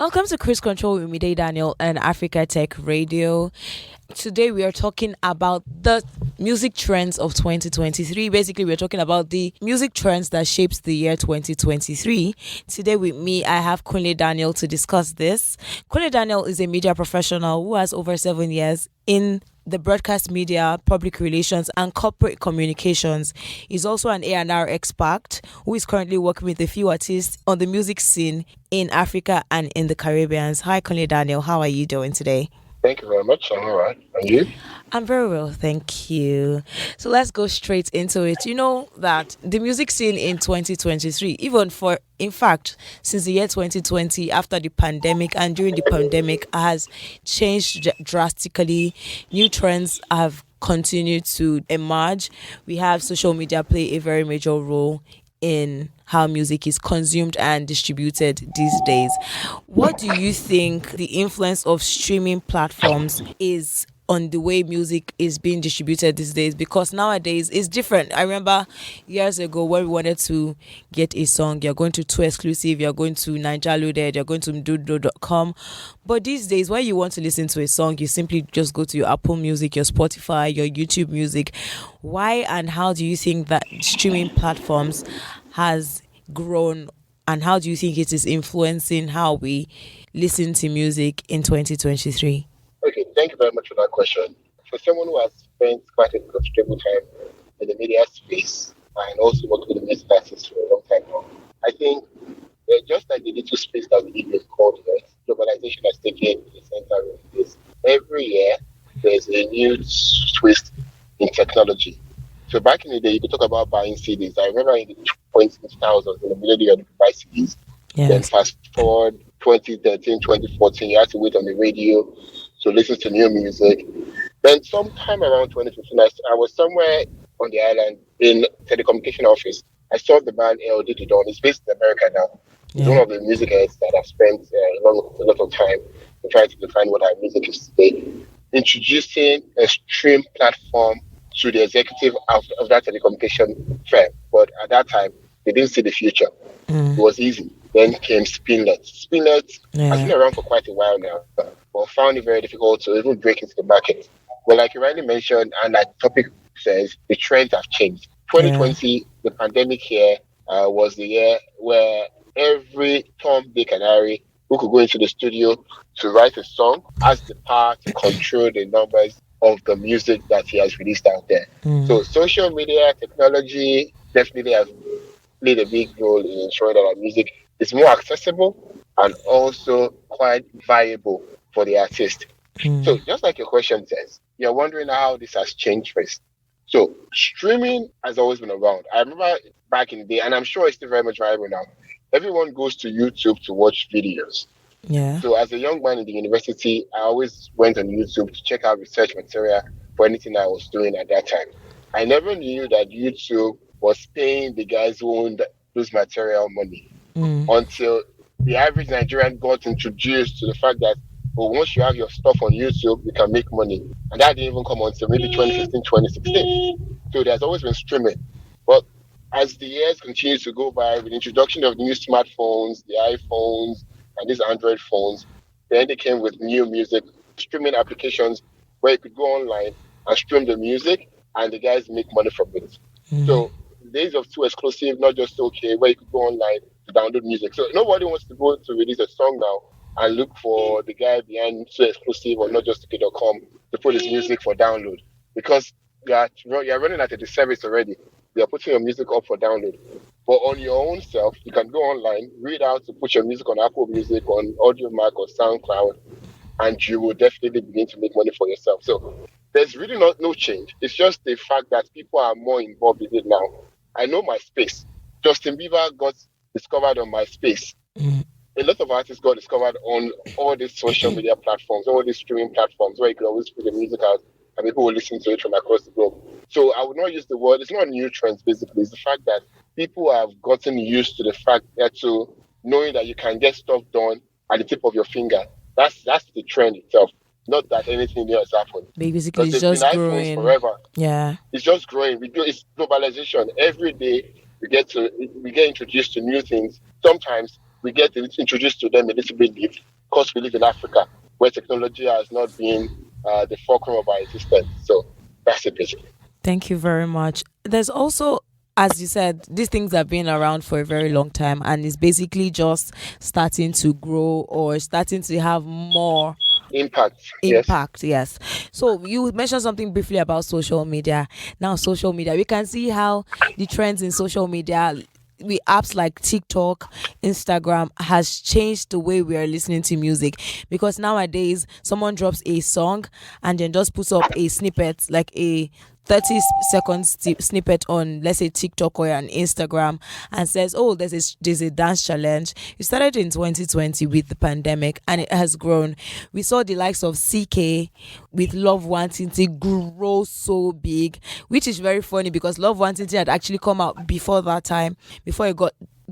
Welcome to Cruise Control with Kunle Daniel and Africa Tech Radio. Today we are talking about the music trends of 2023. Basically, we're talking about the music trends that shapes the year 2023. Today with me, I have Kunle Daniel to discuss this. Kunle Daniel is a media professional who has over 7 years in the broadcast media, public relations, and corporate communications. He's also an A&R expert who is currently working with a few artists on the music scene in Africa and in the Caribbean. Hi, Kunle Daniel. How are you doing today? Thank you very much. I'm all right. And you? I'm very well, thank you. So let's go straight into it. You know that the music scene in 2023, in fact, since the year 2020, after the pandemic and during the pandemic, has changed drastically. New trends have continued to emerge. We have social media play a very major role in how music is consumed and distributed these days. What do you think the influence of streaming platforms is on the way music is being distributed these days? Because nowadays it's different. I remember years ago when we wanted to get a song, you're going to Two Exclusive, you're going to Niger Loaded, you're going to mdudo.com. But these days, when you want to listen to a song, you simply just go to your Apple Music, your Spotify, your YouTube Music. Why and how do you think that streaming platforms has grown, and how do you think it is influencing how we listen to music in 2023? Okay, thank you very much for that question. For someone who has spent quite a considerable time in the media space and also worked with the music artists for a long time now, I think just like the little space that we live in called Earth, globalization has taken the center of this. Every year, there's a new twist in technology. So back in the day, you could talk about buying CDs. I remember in the 2000s, in the middle you had to buy CDs. Then Yes. fast forward 2013, 2014, you had to wait on the radio to listen to new music. Then sometime around 2015, I was somewhere on the island in telecommunication office. I saw the band LD to Dawn. It's based in America now. It's one Yeah. of the music heads that I've spent a lot of time in trying to define what our music is today. Introducing a stream platform to the executive of that telecommunication firm. But at that time, they didn't see the future. It was easy. Then came Spinlet. Spinlet has been Yeah. around for quite a while now, but found it very difficult to even break into the market. Well, like you rightly mentioned, and like the topic says, the trends have changed. Yeah. 2020, the pandemic here, was the year where every Tom, Dick, and Harry who could go into the studio to write a song has the power to control the numbers of the music that he has released out there. So social media technology definitely has played a big role in ensuring that our music is more accessible and also quite viable for the artist. So just like your question says, you're wondering how this has changed first. So streaming has always been around. I remember back in the day, and I'm sure it's still very much viable now. Everyone goes to YouTube to watch videos. Yeah. So as a young man in the university, I always went on YouTube to check out research material for anything I was doing at that time. I never knew that YouTube was paying the guys who owned those material money until the average Nigerian got introduced to the fact that, well, once you have your stuff on YouTube, you can make money. And that didn't even come until maybe 2015, 2016. So there's always been streaming. But as the years continue to go by, with the introduction of new smartphones, the iPhones, and these Android phones, then they came with new music streaming applications where you could go online and stream the music, and the guys make money from it. So the days of Two Exclusive, not just okay, where you could go online to download music. So nobody wants to go to release a song now and look for the guy behind Two Exclusive or not just okay.com to put his music for download, because you're running at a disservice already. You're putting your music up for download. But on your own self, you can go online, read out to put your music on Apple Music, on AudioMac or SoundCloud, and you will definitely begin to make money for yourself. So there's really not no change. It's just the fact that people are more involved with it now. I know my space. Justin Bieber got discovered on MySpace. A lot of artists got discovered on all these social media platforms, all these streaming platforms where you can always put the music out and people will listen to it from across the globe. So I would not use the word, it's not new trends basically. It's the fact that people have gotten used to the fact that to knowing that you can get stuff done at the tip of your finger. That's the trend itself. Not that anything new has happened. Basically, Because it's they've been just iPhones growing. forever. Yeah. It's just growing. It's globalization. Every day we get introduced to new things. Sometimes we get introduced to them a little bit late. because we live in Africa, where technology has not been the fulcrum of our existence. So that's it, basically. Thank you very much. There's also, as you said, these things have been around for a very long time and it's basically just starting to grow or starting to have more Impact, yes. impact. Yes. So you mentioned something briefly about social media. Now social media, we can see how the trends in social media with apps like TikTok, Instagram has changed the way we are listening to music, because nowadays someone drops a song and then just puts up a snippet, like a 30 seconds snippet on, let's say, TikTok or on Instagram, and says, oh, there's a dance challenge. It started in 2020 with the pandemic and it has grown. We saw the likes of CK with Love Wanting to grow so big, which is very funny because Love Wanting had actually come out before that time, before it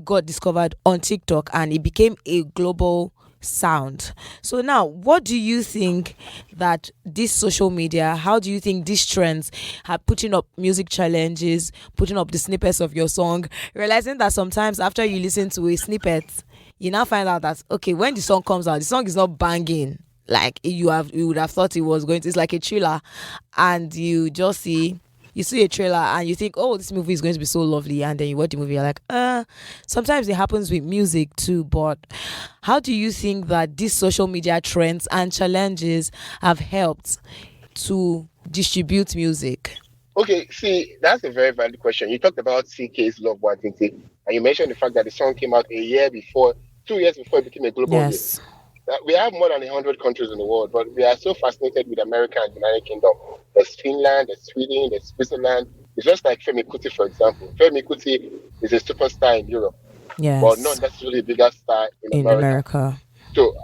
got discovered on TikTok, and it became a global sound. So now, what do you think that this social media, how do you think these trends are putting up music challenges, putting up the snippets of your song, realizing that sometimes after you listen to a snippet, you now find out that, okay, when the song comes out, the song is not banging like you would have thought it was going to. It's like a thriller, and you see a trailer and you think, oh, this movie is going to be so lovely, and then you watch the movie, you're like, sometimes it happens with music too. But how do you think that these social media trends and challenges have helped to distribute music? Okay, see, that's a very valid question. You talked about CK's Love Wanting, and you mentioned the fact that the song came out a year before, 2 years before it became a global hit. Yes. We have more than 100 countries in the world, but we are so fascinated with America and the United Kingdom. There's Finland, there's Sweden, there's Switzerland. It's just like Femi Kuti, for example. Femi Kuti is a superstar in Europe, but not Yes. necessarily a bigger star in In America. America. So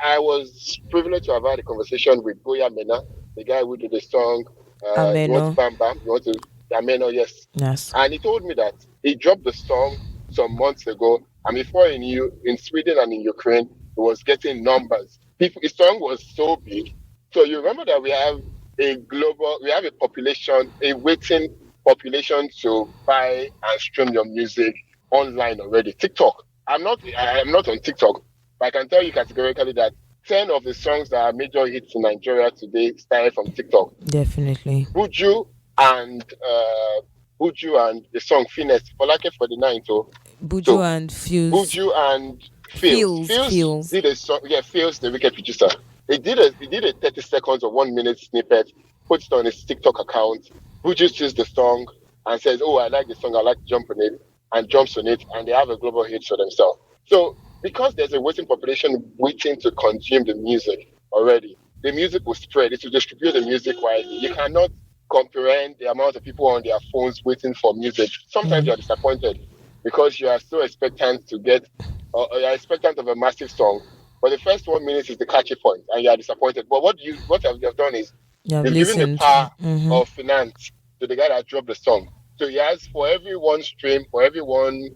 I was privileged to have had a conversation with Boya Mena, the guy who did the song, You Want to Ameno. Bam Bam, You Want to Ameno, yes. Yes. And he told me that he dropped the song some months ago, and before he knew, in Sweden and in Ukraine, he was getting numbers. People, his song was so big. So you remember that we have a population, a waiting population to buy and stream your music online already. TikTok. I'm not on TikTok, but I can tell you categorically that 10 of the songs that are major hits in Nigeria today started from TikTok. Definitely. Buju and the song Finesse for like 49. Buju So and Fuse. Buju and Phils. Phils Feels. did a song. Yeah, Phils, the wicked producer. He did a 30 seconds or 1 minute snippet, puts it on his TikTok account. Buju sees the song and says, "Oh, I like the song. I like to jump on it," and jumps on it, and they have a global hit for themselves. So because there's a waiting population waiting to consume the music already, the music will spread. It will distribute the music widely. You cannot comprehend the amount of people on their phones waiting for music. Sometimes you are disappointed because you are so expectant to get, or you are expectant of a massive song. But the first 1 minute is the catchy point, and you are disappointed. But what you have done is You have you've given the listened. power Mm-hmm. of finance to the guy that dropped the song. So he has, for every one stream, for every one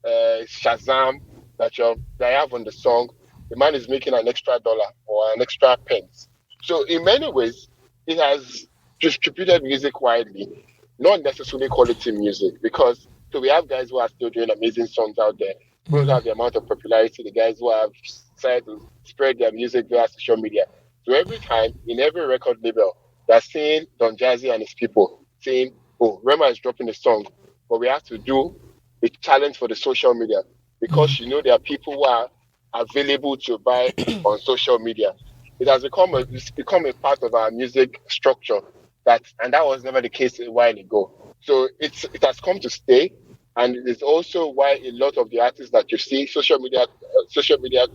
Shazam that I have on the song, the man is making an extra dollar or an extra pence. So in many ways, it has distributed music widely, not necessarily quality music, because so we have guys who are still doing amazing songs out there, who don't have the amount of popularity, the guys who have decided to spread their music via social media. So every time, in every record label, they're seeing Don Jazzy and his people saying, oh, Rema is dropping a song, but we have to do a challenge for the social media because there are people who are available to buy on social media. It's become a part of our music structure and that was never the case a while ago. So it has come to stay, and it's also why a lot of the artists that you see, social media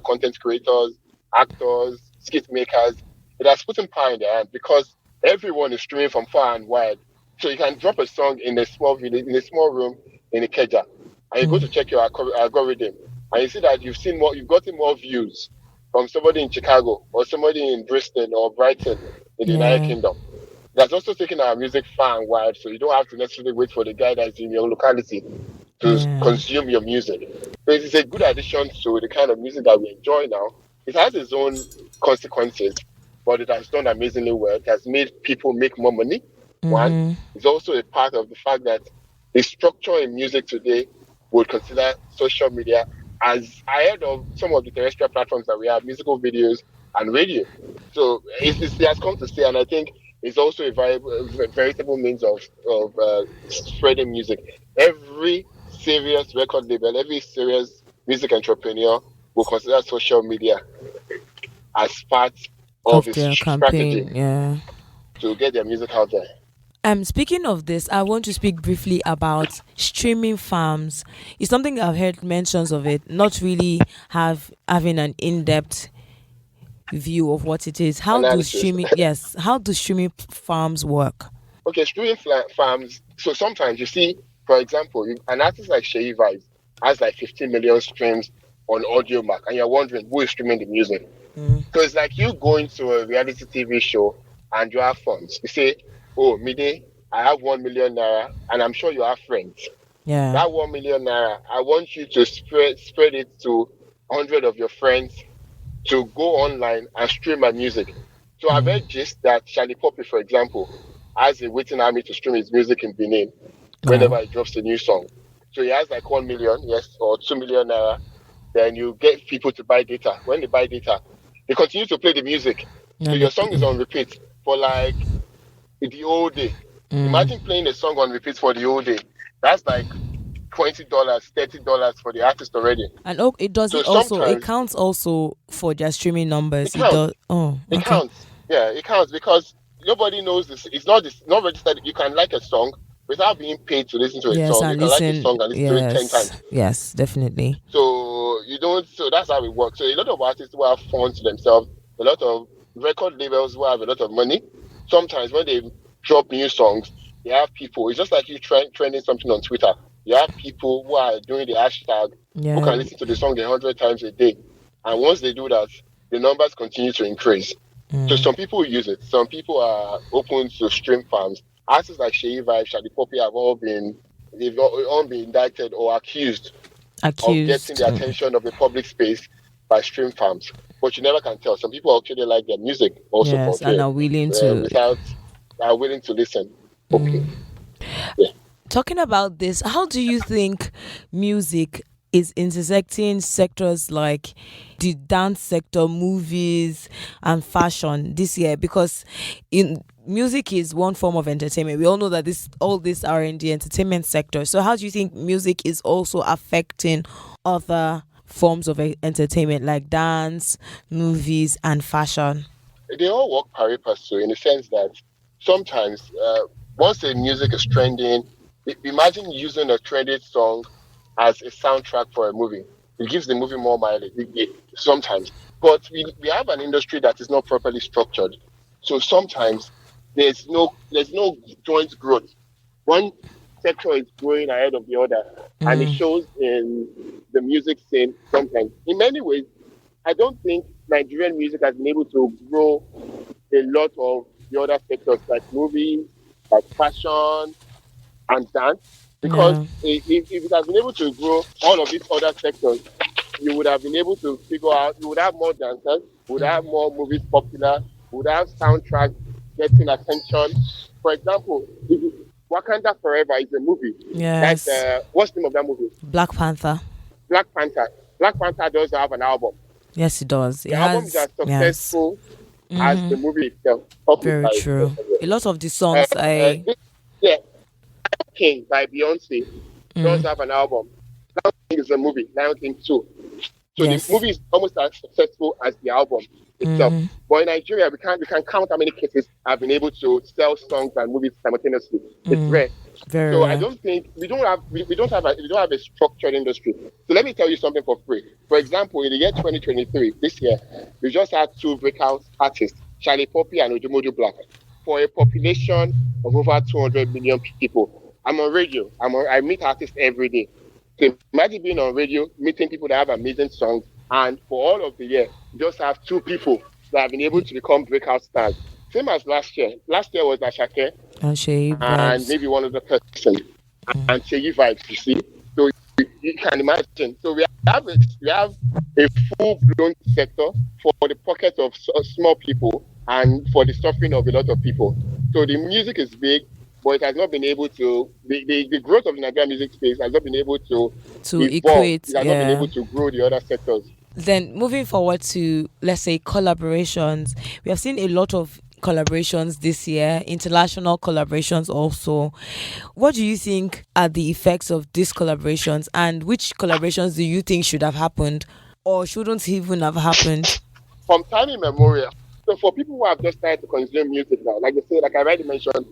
content creators, actors, skit makers, it has put in power in their hand because everyone is streaming from far and wide. So you can drop a song in a small village, in a small room in Ikeja, and you go to check your algorithm, and you see that you've gotten more views from somebody in Chicago or somebody in Bristol or Brighton in the United Yeah. Kingdom. That's also taking our music far and wide, so you don't have to necessarily wait for the guy that's in your locality to Yeah. consume your music. So it is a good addition to the kind of music that we enjoy now. It has its own consequences, but it has done amazingly well. It has made people make more money. One, Mm-hmm. it's also a part of the fact that the structure in music today would consider social media as ahead of some of the terrestrial platforms that we have, musical videos and radio. So it has come to stay, and I think it's also a veritable means of spreading music. Every serious record label, every serious music entrepreneur will consider social media as part of Of its their strategy campaign. Yeah. to get their music out there. Speaking of this, I want to speak briefly about streaming farms. It's something I've heard mentions of it, not really having an in-depth view of what it is. How do Analysis. streaming yes, how do streaming farms work? Okay, streaming farms. So sometimes you see, for example, an artist like Sheyi Vibes has like 15 million streams on Audio Mac, and you're wondering who is streaming the music. Mm, So it's like you going to a reality TV show and you have funds. You say, "Oh, Mide, I have 1 million naira," and I'm sure you have friends. yeah. That 1 million naira, I want you to spread it to 100 of your friends to go online and stream my music. So I've Mm, heard just that Charlie Poppy, for example, has a waiting army to stream his music in Benin wow. whenever he drops a new song. So he has like 1 million, yes, or 2 million naira. Then you get people to buy data. When they buy data, they continue to play the music. So And your song is on repeat for like the whole day. mm. Imagine playing a song on repeat for the whole day. That's like $20, $30 for the artist already. And oh, it does So it also it sometimes counts also for their streaming it numbers. It counts. does. Oh, It okay. counts. Yeah, it counts because nobody knows this. It's not registered. You can like a song without being paid to listen to a Yes, song. You and can like a listen. song and listen to it 10 times. Yes, yes, definitely. So you don't. So that's how it works. So a lot of artists who have funds to themselves, a lot of record labels who have a lot of money. Sometimes when they drop new songs, they have people. It's just like you trending something on Twitter. You have people who are doing the hashtag who Yeah. can listen to the song 100 times a day, and once they do that, the numbers continue to increase. So Mm. some people use it. Some people are open to stream farms. Artists like Sheyi Vibe, Shadi Poppy have all been indicted or accused of getting Accused. the attention of the public space by stream farms. But you never can tell. Some people actually like their music also for Yes, and free, are willing to. without are willing to listen. Okay, Mm. yeah. Talking about this, how do you think music is intersecting sectors like the dance sector, movies, and fashion this year? Because in music is one form of entertainment. We all know that this all these are in the entertainment sector. So how do you think music is also affecting other forms of entertainment like dance, movies, and fashion? They all work pari passu in the sense that sometimes once the music is trending, imagine using a trending song as a soundtrack for a movie. It gives the movie more mileage sometimes. But we have an industry that is not properly structured. So sometimes there's no joint growth. One sector is growing ahead of the other, and it Mm, shows in the music scene sometimes. In many ways, I don't think Nigerian music has been able to grow a lot of the other sectors like movies, like fashion and dance. Because yeah. if it has been able to grow all of these other sectors, you would have been able to figure out, you would have more dancers, you would have more movies popular, you would have soundtracks getting attention. For example, Wakanda Forever is a movie. That's Yes. what's the name of that movie? Black Panther. Black Panther. Black Panther does have an album. Yes, it does. It The album is has. as Yes. successful as the Mm-hmm. movie itself, published Very by true. A lot of the uh, songs I. this, yeah, King by Beyonce does Mm, have an album. King is a movie, Lion King 2. So the yes. movie is almost as successful as the album itself. Mm-hmm. But in Nigeria, we can count how many cases have been able to sell songs and movies simultaneously. It's Mm, rare. very So I rare. don't think we don't have a structured industry. So let me tell you something for free. For example, in the year 2023, this year, we just had two breakout artists, Charlie Poppy and Ojumoju Black, for a population of over 200 million people. I'm on radio. I meet artists every day. So imagine being on radio, meeting people that have amazing songs, and for all of the year, you just have two people that have been able to become breakout stars. Same as last year. Last year was Ashake And Shay and vibes. maybe one other person, and Cheyi Vibes, you see. So you can imagine. So we have a full blown sector for the pockets of small people and for the suffering of a lot of people. So the music is big, but it has not been able to, the growth of the Nigerian music space has not been able to To evolve. equate, It has not been yeah. able to grow the other sectors. Then moving forward to, let's say, collaborations, we have seen a lot of collaborations this year, international collaborations also. What do you think are the effects of these collaborations, and which collaborations do you think should have happened or shouldn't even have happened? From time immemorial. So for people who have just started to consume music now, like I said, like I already mentioned,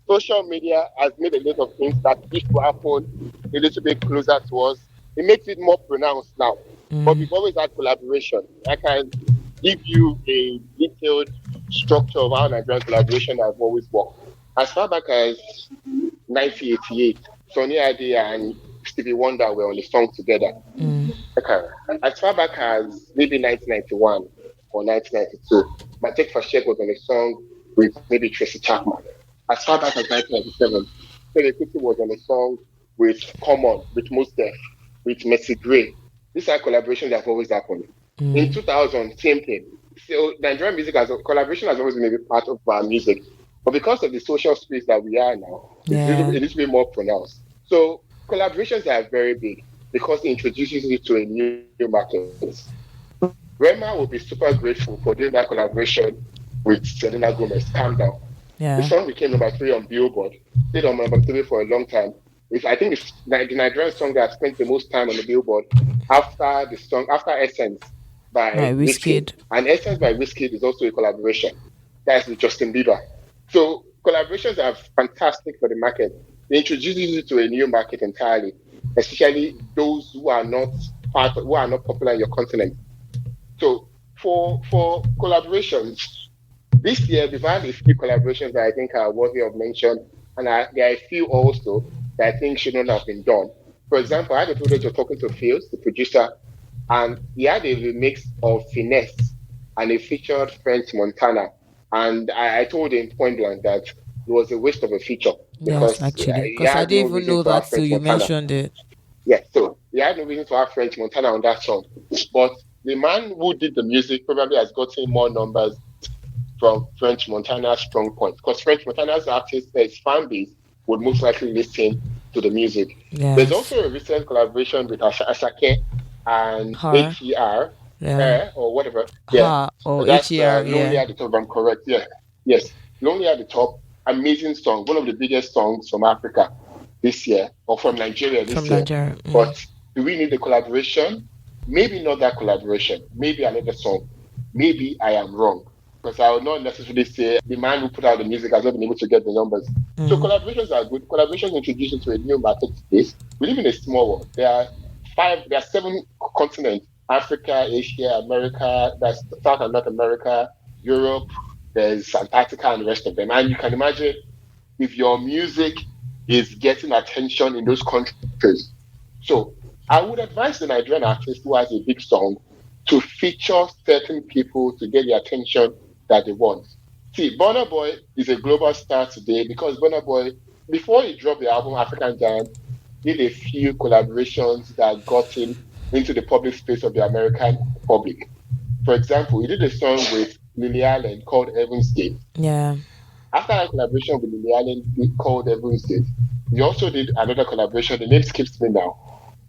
social media has made a lot of things that used to happen a little bit closer to us. It makes it more pronounced now. But Mm, we've always had collaboration. I can give you a detailed structure of how Nigerian collaboration has always worked. As far back as 1988, Sonny Ade and Stevie Wonder were on a song together. mm, Okay. As far back as maybe 1991 or 1992, Matek Fashek was on a song with maybe Tracy Chapman. As far back as 1997, Fela Kuti was on a song with Common, with Mos Def, with Mercy Gray. These are collaborations that have always happened. In mm, 2000, same thing. So Nigerian music as a collaboration has always been a big part of our music. But because of the social space that we are now, yeah. it needs to be more pronounced. So collaborations are very big because it introduces you to a new market. Rema will be super grateful for doing that collaboration with Selena Gomez. Calm down. The song Yeah. became #3 on Billboard, stayed on #3 for a long time. I think it's the Nigerian song that spent the most time on the Billboard after Essence by My Wizkid. Wizkid. And Essence by Wizkid is also a collaboration. That's with Justin Bieber. So collaborations are fantastic for the market. They introduce you to a new market entirely, especially those who are not popular in your continent. So for collaborations, this year we've had a few collaborations that I think are worthy of mention, and there are a few also that I think shouldn't have been done. For example, I had the privilege of talking to Fields, the producer, and he had a remix of Finesse, and it featured French Montana. And I told him point blank that it was a waste of a feature Yes, because actually, he because I had no didn't even reason know to have that till French you Montana. mentioned it. Yeah, so he had no reason to have French Montana on that song. But the man who did the music probably has gotten more numbers from French Montana's strong point. Because French Montana's his fan base would most likely listen to the music. There's Yes. also a recent collaboration with Asake and Her. HER, Yeah. or whatever. Yeah, Her or that's HER. Lonely Yeah. at the Top, if I'm correct. Yeah, yes, Lonely at the Top. Amazing song, one of the biggest songs from Africa this year, or from Nigeria From this year. Nigeria. But do we need a collaboration? Maybe not that collaboration. Maybe another song. Maybe I am wrong. Because I would not necessarily say the man who put out the music has not been able to get the numbers. So Mm. collaborations are good. Collaborations introduce you to a new market space. We live in a small world. There are 7 continents: Africa, Asia, America, that's South and North America, Europe, there's Antarctica and the rest of them. And you can imagine if your music is getting attention in those countries. So I would advise the Nigerian artist who has a big song to feature certain people to get the attention that they want. See, Burna Boy is a global star today because Burna Boy, before he dropped the album African Giant, did a few collaborations that got him into the public space of the American public. For example, he did a song with Lily Allen called Heaven's Gate. Yeah. After that collaboration with Lily Allen called Heaven's Gate, he also did another collaboration. The name skips me now,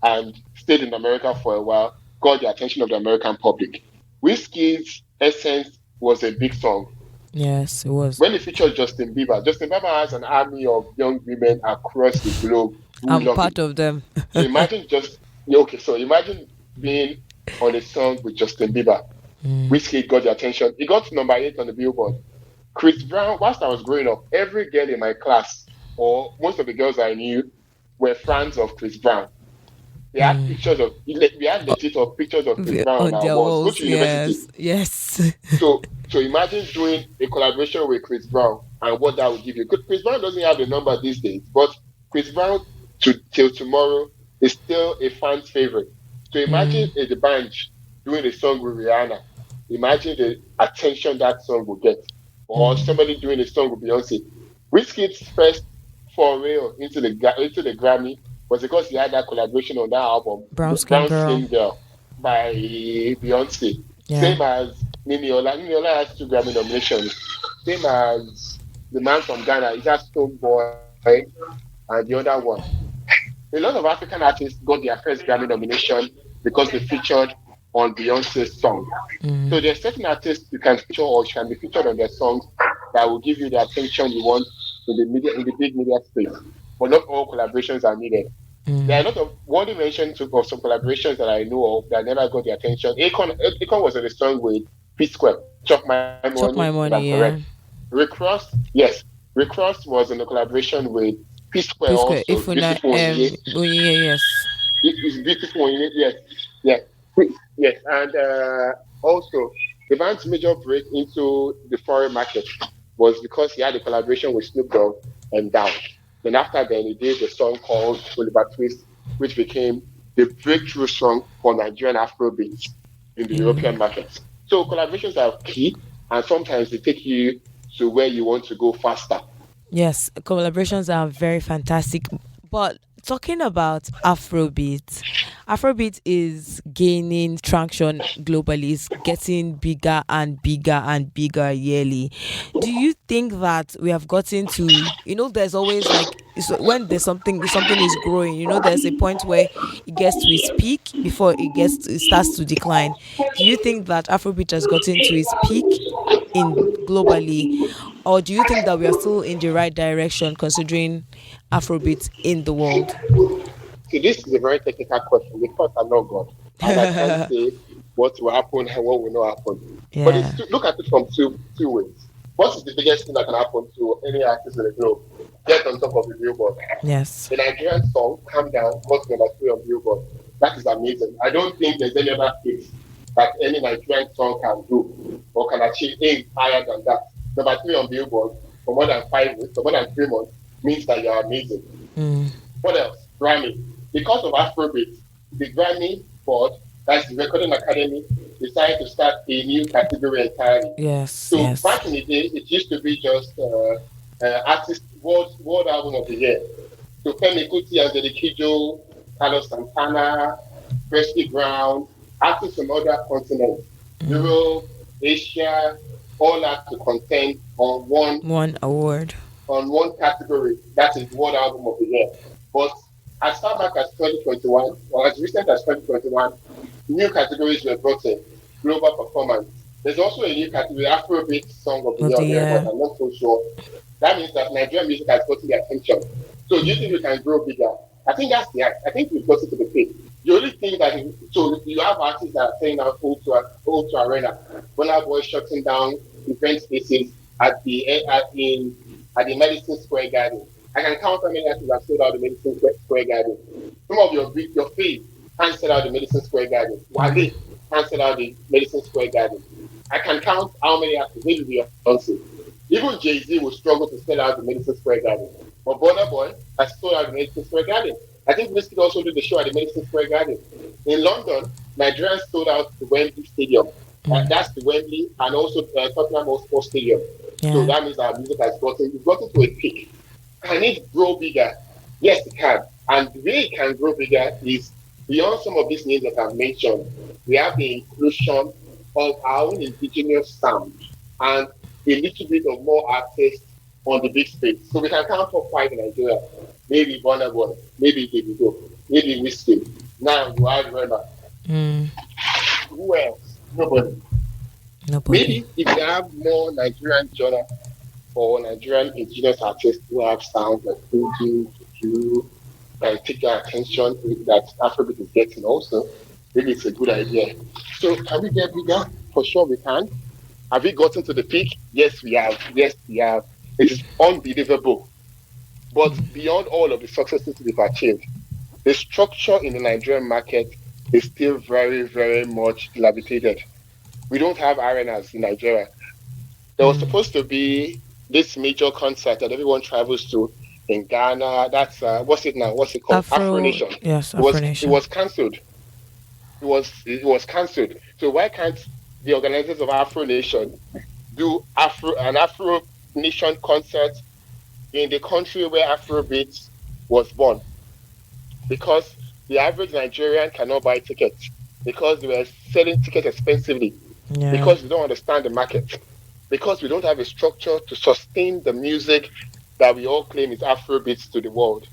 and stayed in America for a while, got the attention of the American public. Whiskey's Essence was a big song. Yes, it was. When it featured Justin Bieber has an army of young women across the globe who I'm love part him. of them. So imagine just yeah, okay. So imagine being on a song with Justin Bieber. Mm. Whiskey got the attention. He got to #8 on the Billboard. Chris Brown, whilst I was growing up, every girl in my class, or most of the girls I knew, were fans of Chris Brown. We had legit of pictures of Chris Brown on On our their walls. Go walls. to university. Yes. Yes. So imagine doing a collaboration with Chris Brown and what that would give you. Chris Brown doesn't have the number these days, but Chris Brown till tomorrow is still a fan's favorite. So imagine Mm. the band doing a song with Rihanna. Imagine the attention that song will get. Or Mm. somebody doing a song with Beyonce. Wizkid's first foray into the Grammy was because he had that collaboration on that album, Brown skin Brown girl. Skin Girl by Beyonce. Yeah. Same as Niniola. Niniola has 2 Grammy nominations. Same as the man from Ghana. He has Stone Boy. and the other one. A lot of African artists got their first Grammy nomination because they featured on Beyonce's song. So there's certain artists you can feature or can be featured on their songs that will give you the attention you want in the media, in the big media space. But not all collaborations are needed. There are a lot of what you mentioned of some collaborations that I know of that never got the attention. Akon was on a song with P Square, Chop My Money, Chop if my I'm money, correct. yeah. Rick Ross, yes, Rick Ross was in a collaboration with P Square Please, also. if we not Beautiful Onye, oh yeah, yes. it's beautiful Onye, yes, yeah, yes, and also the band's major break into the foreign market was because he had a collaboration with Snoop Dogg and Down. Then after then, he did a song called Oliver Twist, which became the breakthrough song for Nigerian Afrobeats in the European markets. So collaborations are key, and sometimes they take you to where you want to go faster. Yes, collaborations are very fantastic. But talking about Afrobeat, Afrobeat is gaining traction globally, it's getting bigger and bigger and bigger yearly. Do you think that we have gotten to, there's always like when there's something is growing, there's a point where it gets to its peak before it starts to decline. Do you think that Afrobeat has gotten to its peak in globally, or do you think that we are still in the right direction considering Afrobeat in the world? See, this is a very technical question because I'm not God, and I can't say what will happen and what will not happen. But Yeah. look at it from two ways. What is the biggest thing that can happen to any artist in the globe? Get on top of the billboard. Yes. The Nigerian song "Calm Down" got number 3 on Billboard. That is amazing. I don't think there's any other feat that any Nigerian song can do or can achieve aim higher than that. Number 3 on Billboard for more than 5 weeks, for more than 3 months means that you're amazing. Mm. What else? Grammy. Because of Afrobeat, the Grammy board, that's the Recording Academy, decided to start a new category entirely. Yes. So Yes. back in the day, it used to be just artist world album of the year. So Femi Kuti and Kijo, Carlos Santana, Presley Brown, artists from other continents, Europe, Asia, all had to contend One award. on one category, that is World Album of the Year. But as far back as 2021, or as recent as 2021, new categories were brought in. Global performance. There's also a new category, Afrobeat Song of the Of Year the on there, but year. I'm not so sure. That means that Nigerian music has gotten the attention. So do you think we can grow bigger? I think that's the act. I think we've got it to the peak. The only thing that so you have artists that are saying out to arena. Burna Boy shutting down event spaces at the Medicine Square Garden. I can count how many artists have sold out the Medicine Square Garden. Some of your faves can't sell out the Medicine Square Garden. Wale can't sell out the Medicine Square Garden. I can count how many artists, maybe Beyonce. Even Jay-Z will struggle to sell out the Medicine Square Garden. But Burna Boy has sold out the Medicine Square Garden. I think Wizkid also did the show at the Medicine Square Garden. In London, Nigerians sold out the Wembley Stadium. That's the Wembley and also Tottenham Hotspur Stadium. So Yeah. that means our music has gotten to a peak. Can it grow bigger? Yes, it can. And the way it can grow bigger is beyond some of these names that I've mentioned. We have the inclusion of our own indigenous sound and a little bit of more artists on the big stage. So we can count top 5 in Nigeria. Maybe Burna Boy, maybe Davido, maybe Whiskey. Now you have Rema. Mm. Who else? Nobody. Nobody. Maybe if we have more Nigerian genre or Nigerian indigenous artists who have sounds like Fuji, Juju, and take their attention that Afrobeat is getting also, maybe it's a good idea. So can we get bigger? For sure we can. Have we gotten to the peak? Yes, we have. Yes, we have. It is unbelievable. But beyond all of the successes we've achieved, the structure in the Nigerian market is still very, very much dilapidated. We don't have arenas in Nigeria. There was supposed to be this major concert that everyone travels to in Ghana. That's what's it now? What's it called? Afro Afro. Nation. Yes. Afro It Nation. was cancelled. It was cancelled. So why can't the organizers of Afro Nation do an Afro Nation concert in the country where Afrobeat was born? Because the average Nigerian cannot buy tickets because they were selling tickets expensively Yeah. because we don't understand the market, because we don't have a structure to sustain the music that we all claim is Afrobeats to the world.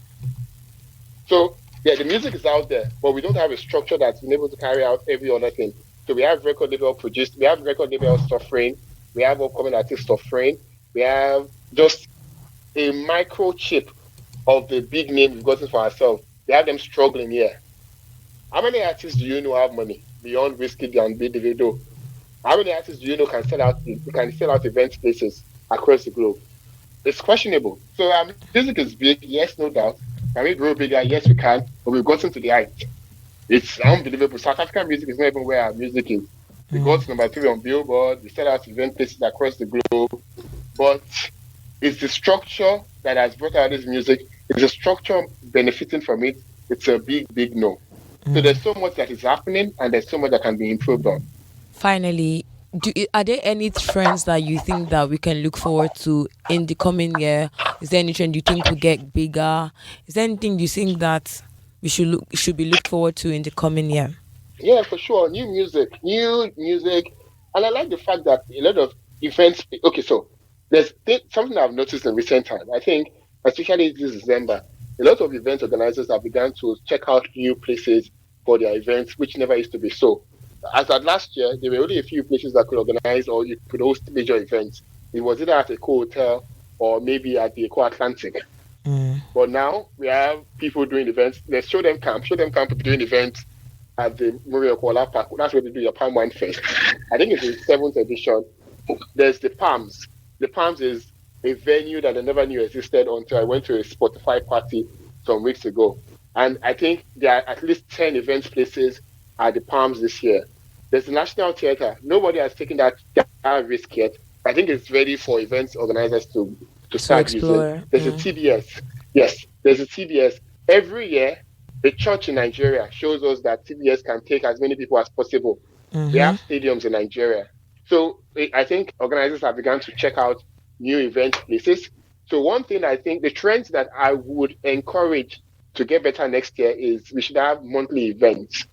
So yeah, the music is out there, but we don't have a structure that's been able to carry out every other thing. So we have record label produced, we have record label suffering, we have upcoming artists suffering, we have just a microchip of the big name we've gotten for ourselves. We have them struggling here. How many artists do you know have money beyond Whiskey and Davido? How many artists do you know can sell out event places across the globe? It's questionable. So our music is big, yes, no doubt. Can we grow bigger? Yes, we can. But we've gotten to the height. It's unbelievable. South African music is not even where our music is. We got to number 3 on Billboard. We sell out event places across the globe. But it's the structure that has brought out this music. It's the structure benefiting from it. It's a big, big no. So there's so much that is happening, and there's so much that can be improved on. Finally, are there any trends that you think that we can look forward to in the coming year? Is there any trend you think will get bigger? Is there anything you think that we should be looked forward to in the coming year? Yeah, for sure. New music, and I like the fact that a lot of events. Okay, so something I've noticed in recent time. I think, especially this December, a lot of event organizers have begun to check out new places for their events, which never used to be so. As at last year, there were only a few places that could organize or you could host major events. It was either at a hotel or maybe at the Eco Atlantic. But now we have people doing events. Let's show them camp. Show them camp doing events at the Muriel Kuala Park. That's where they do your Palm Wine Fest. I think it's the 7th edition. There's the Palms. The Palms is a venue that I never knew existed until I went to a Spotify party some weeks ago. And I think there are at least 10 events places at the Palms this year. There's the National Theatre. Nobody has taken that risk yet. I think it's ready for events organizers to start explore. using. There's a TBS. Yes, there's a TBS. Every year, the church in Nigeria shows us that TBS can take as many people as possible. They have stadiums in Nigeria. So I think organizers have begun to check out new event places. So one thing I think, the trends that I would encourage to get better next year is we should have monthly events.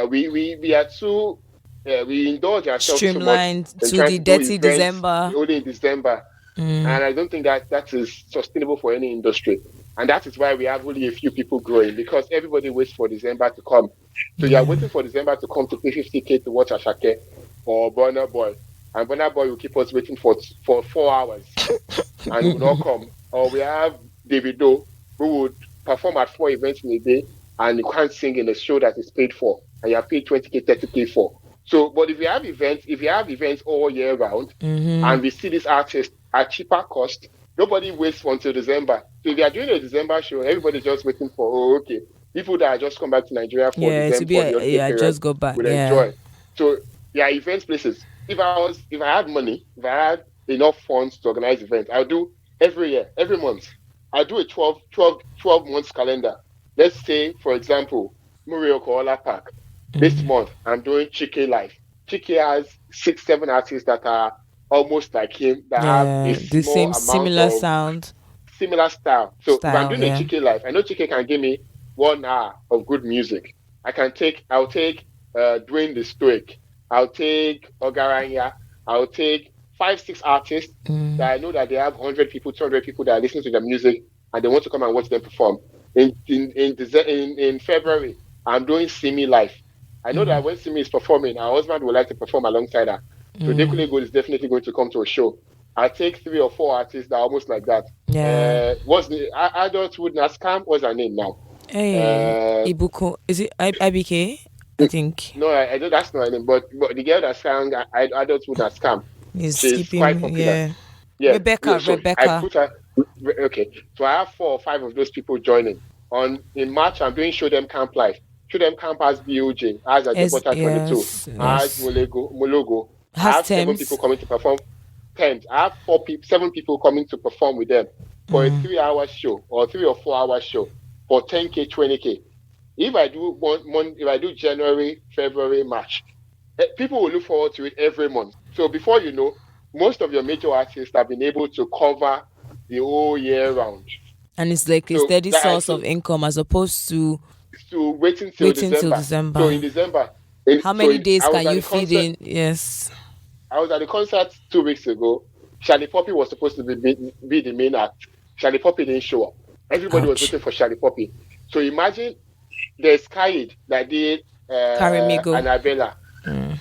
We are too, we indulge ourselves Streamlined so much in to trying the to do dirty events December. only in December. And I don't think that is sustainable for any industry. And that is why we have only a few people growing, because everybody waits for December to come. So you are waiting for December to come to pay 50K to watch Ashake or Burna Boy. And Burna Boy will keep us waiting for 4 hours and will not come. Or we have Davido, who would perform at 4 events in a day and you can't sing in a show that is paid for and you are paid 20K, 30K for. So, but if you have events all year round and we see these artists at cheaper cost, nobody waits until December. So if you are doing a December show, everybody's just waiting for, okay, people that have just come back to Nigeria for December, for the holiday period, just go back. will enjoy. So yeah, events places. If I had money, if I had enough funds to organize events, I'll do every year, every month. I'll do a 12 months calendar. Let's say, for example, Muriel Koala Park. This month, I'm doing Chike Live. Chike has 6-7 artists that are almost like him, that have a The same small similar amount of sound. similar style. So if I'm doing a yeah. Chike Live, I know Chike can give me 1 hour of good music. I'll take Dwayne the Stoic. I'll take Ogaranya. I'll take 5-6 artists that I know that they have 100 people, 200 people that are listening to their music and they want to come and watch them perform. In February, I'm doing Simi Live. I know that when Simi is performing, her husband would like to perform alongside her. So Dekule Gold is definitely going to come to a show. I'll take 3 or 4 artists that are almost like that. Yeah. What's the Adulthood Nascam? What's her name now? Hey, Ibuko. Is it IBK? I think. No, I know that's not her name. But the girl that sang Adulthood Nascam, she's quite popular. Yeah. Rebecca. So Rebecca. I put her. Okay. So I have 4 or 5 of those people joining. In March, I'm doing Show Them Camp Live. Show Them Camp has BOJ, has Ajibota 22, has Mologo. I have 7 people coming to perform. 10. I have 7 people coming to perform with them for a 3-hour show or 3 or 4-hour show for 10K, 20K. If I do January, February, March, people will look forward to it every month. So before you know, most of your major artists have been able to cover the whole year round. And it's like a steady source of income as opposed to waiting till December. So in December, how many days can you feed in? Yes. I was at the concert 2 weeks ago. Charlie Poppy was supposed to be the main act. Charlie Poppy didn't show up. Everybody was Ouch. waiting for Charlie Poppy. So imagine there's Kaid that did Carry me go. Annabella. Mm.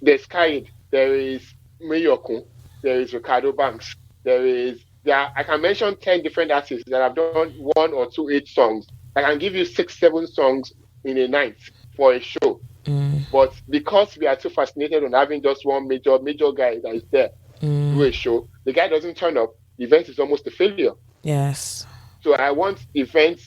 There's Kaid. There is Mayokun. There is Ricardo Banks. I can mention 10 different artists that have done one or two, 8 songs. I can give you 6, 7 songs in a night for a show. Mm. But because we are too fascinated on having just one major guy that is there do a show, the guy doesn't turn up, the event is almost a failure. Yes. So I want event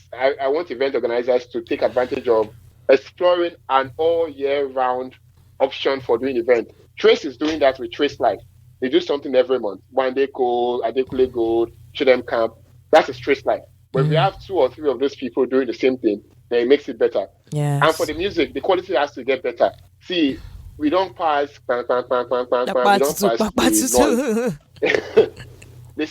organizers to take advantage of exploring an all year round option for doing event. Trace is doing that with Trace Life. They do something every month. One day Gold, Adekule Gold, Show Them Camp. That's a Trace Life. But if we have 2 or 3 of those people doing the same thing, then it makes it better. And for Yes. the music, the quality has to get better. See, we don't pass bang, bang, bang, bang, bang, bang. We don't pass the noise. They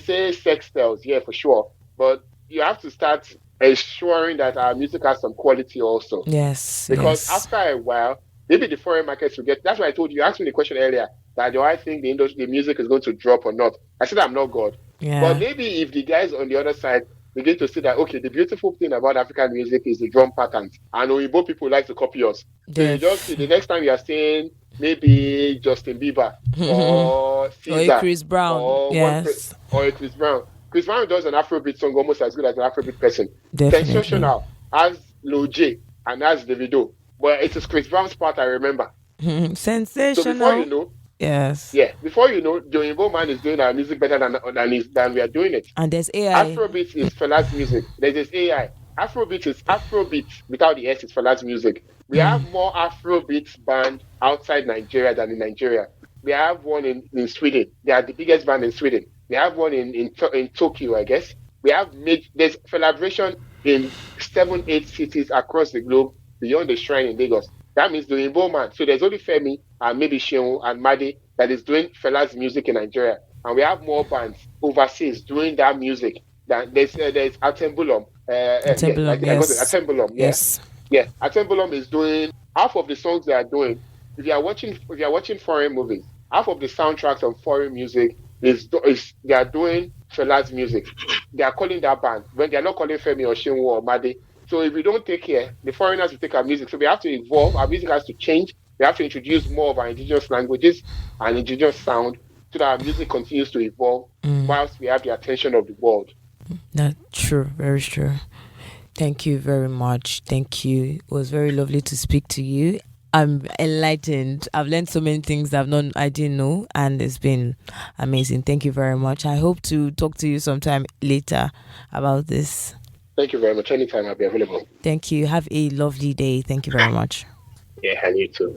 say sex sells, yeah, for sure. But you have to start ensuring that our music has some quality also. Yes. Because Yes. after a while, maybe the foreign markets will get. That's why I told you. You asked me the question earlier that do I think the music is going to drop or not? I said I'm not God. But Yeah. maybe if the guys on the other side begin to see that, okay, the beautiful thing about African music is the drum patterns, and Oyibo people like to copy us. So you just see the next time you are saying maybe Justin Bieber or Or a Caesar Chris Brown. or Yes. or a Chris Brown. Chris Brown does an Afrobeat song almost as good as an Afrobeat person. Definitely. Sensational as Lil J and as Davido. But it is Chris Brown's part I remember. So before you Sensational. know, Yes. before you know, the Oyinbo man is doing our music better than we are doing it. And there's AI. Afrobeat is Fela's music. There is AI. Afrobeat is Afrobeat without the S. It's Fela's music. We have more Afrobeat band outside Nigeria than in Nigeria. We have one in Sweden. They are the biggest band in Sweden. We have one in Tokyo, I guess. We have there's collaboration in 7, 8 cities across the globe beyond the shrine in Lagos. That means the Oyinbo man. So there's only Femi and maybe Shehu and Made that is doing Fela's music in Nigeria. And we have more bands overseas doing that music. There's Atembulum. Yeah, I Temple. think I got it. Yes. Atembulum. Yeah, Yes. yeah. Atembulum is doing half of the songs they are doing. If you are watching foreign movies, half of the soundtracks of foreign music is they are doing Fela's music. They are calling that band when they are not calling Femi or Shinwo or Made. So if we don't take care, the foreigners will take our music. So we have to evolve. Our music has to change. We have to introduce more of our indigenous languages and indigenous sound so that our music continues to evolve whilst we have the attention of the world. That's true. Very true. Thank you very much. Thank you. It was very lovely to speak to you. I'm enlightened. I've learned so many things I didn't know, and it's been amazing. Thank you very much. I hope to talk to you sometime later about this. Thank you very much. Anytime I'll be available. Thank you. Have a lovely day. Thank you very much. Yeah, and you too.